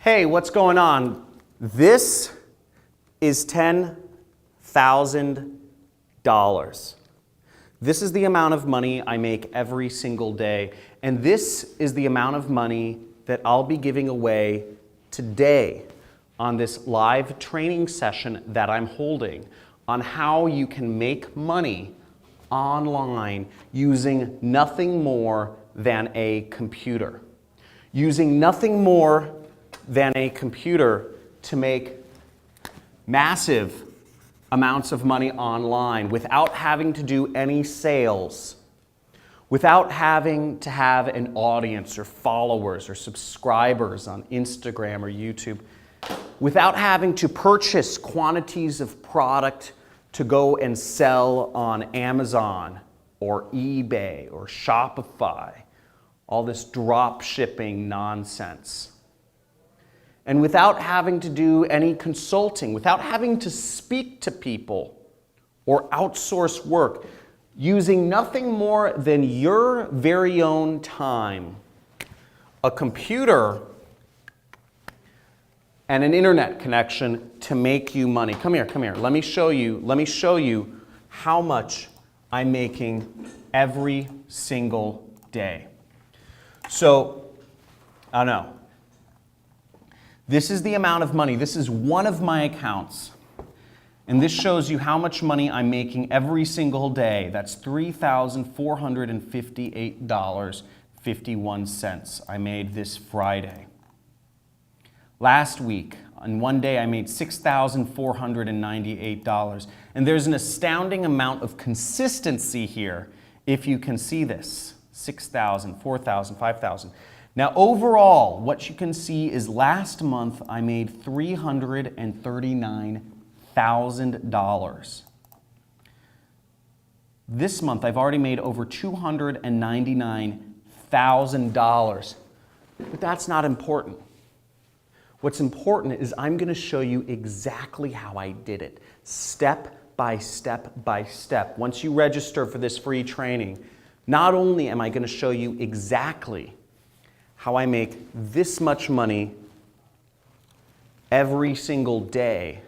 Hey, what's going on? This is $10,000. This is the amount of money I make every single day. And this is the amount of money that I'll be giving away today on this live training session that I'm holding on how you can make money online using nothing more than a computer. Using nothing more than a computer to make massive amounts of money online without having to do any sales, without having to have an audience or followers or subscribers on Instagram or YouTube, without having to purchase quantities of product to go and sell on Amazon or eBay or Shopify, all this drop shipping nonsense. And without having to do any consulting, without having to speak to people or outsource work, using nothing more than your very own time, a computer, and an internet connection to make you money. Come here, come here. Let me show you how much I'm making every single day. So, I don't know. This is the amount of money. This is one of my accounts. And this shows you how much money I'm making every single day. That's $3,458.51 I made this Friday. Last week, on one day, I made $6,498. And there's an astounding amount of consistency here, if you can see this. 6,000, 4,000, 5,000. Now overall, what you can see is last month I made $339,000. This month I've already made over $299,000. But that's not important. What's important is I'm going to show you exactly how I did it, step by step by step. Once you register for this free training, not only am I going to show you exactly how I make this much money every single day,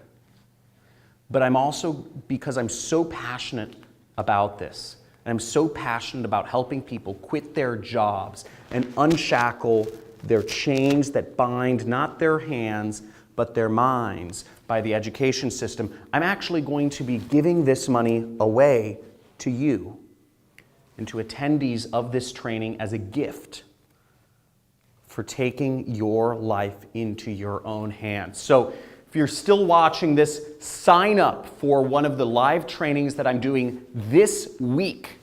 but I'm also, because I'm so passionate about this, and I'm so passionate about helping people quit their jobs and unshackle their chains that bind not their hands, but their minds by the education system, I'm actually going to be giving this money away to you and to attendees of this training as a gift for taking your life into your own hands. So if you're still watching this, sign up for one of the live trainings that I'm doing this week.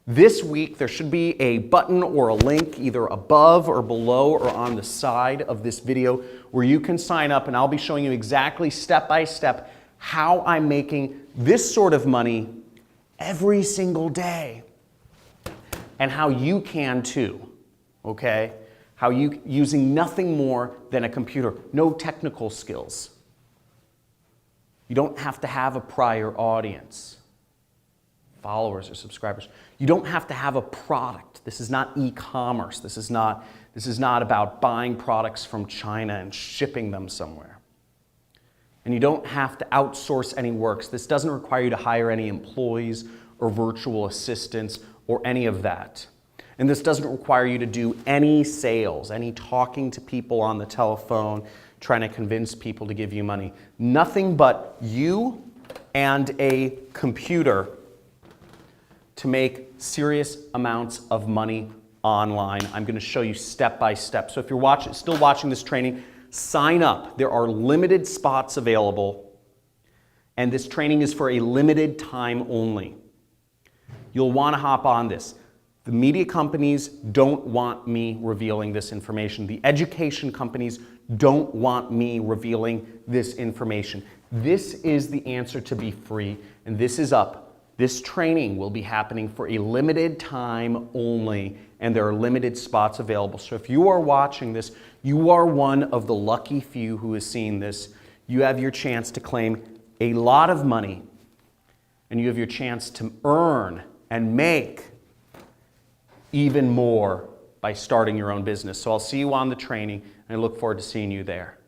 This week, there should be a button or a link either above or below or on the side of this video where you can sign up, and I'll be showing you exactly step by step how I'm making this sort of money every single day and how you can too, okay? How you, using nothing more than a computer, no technical skills. You don't have to have a prior audience, followers or subscribers. You don't have to have a product. This is not e-commerce. This is not about buying products from China and shipping them somewhere. And you don't have to outsource any works. This doesn't require you to hire any employees or virtual assistants or any of that. And this doesn't require you to do any sales, any talking to people on the telephone, trying to convince people to give you money. Nothing but you and a computer to make serious amounts of money online. I'm going to show you step by step. So if you're still watching this training, sign up. There are limited spots available, and this training is for a limited time only. You'll want to hop on this. The media companies don't want me revealing this information. The education companies don't want me revealing this information. This is the answer to be free, and this is up. This training will be happening for a limited time only, and there are limited spots available. So if you are watching this, you are one of the lucky few who has seen this. You have your chance to claim a lot of money, and you have your chance to earn and make even more by starting your own business. So I'll see you on the training. And I look forward to seeing you there.